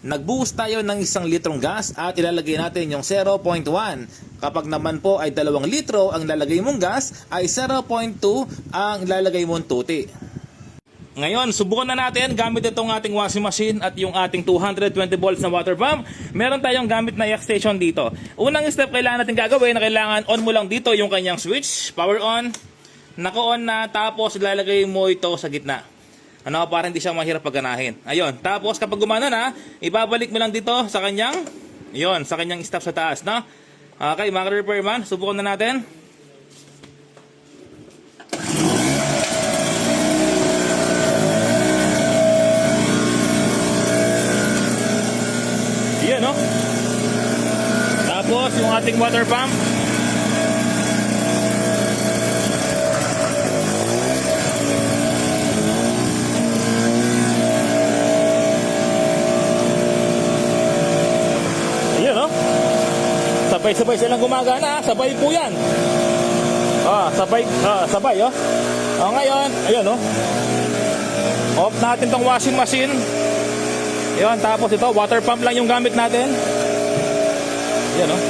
Nagbuhos tayo ng 1 litrong gas at ilalagay natin yung 0.1. Kapag naman po ay 2 litro ang ilalagay mong gas, ay 0.2 ang ilalagay mong tuti. Ngayon, subukan na natin gamit itong ating washing machine at yung ating 220 volts na water pump. Meron tayong gamit na yak station dito. Unang step kailangan natin gagawin na kailangan on mo lang dito yung kanyang switch, power on. Naka-on na, tapos ilalagay mo ito sa gitna. Para hindi siya mahirap pagganahin. Ayun, tapos kapag gumana na, ibabalik mo lang dito sa kanyang, sa kanyang stop sa taas, no? Okay, mga repairman, subukan na natin. Yan, no? Tapos yung ating water pump. Sabay-sabay silang gumagana, sabay po yan. Sabay, oh. Ngayon, ayun, oh. Off natin tong washing machine. Ayun, tapos ito, water pump lang yung gamit natin. Ayun, oh.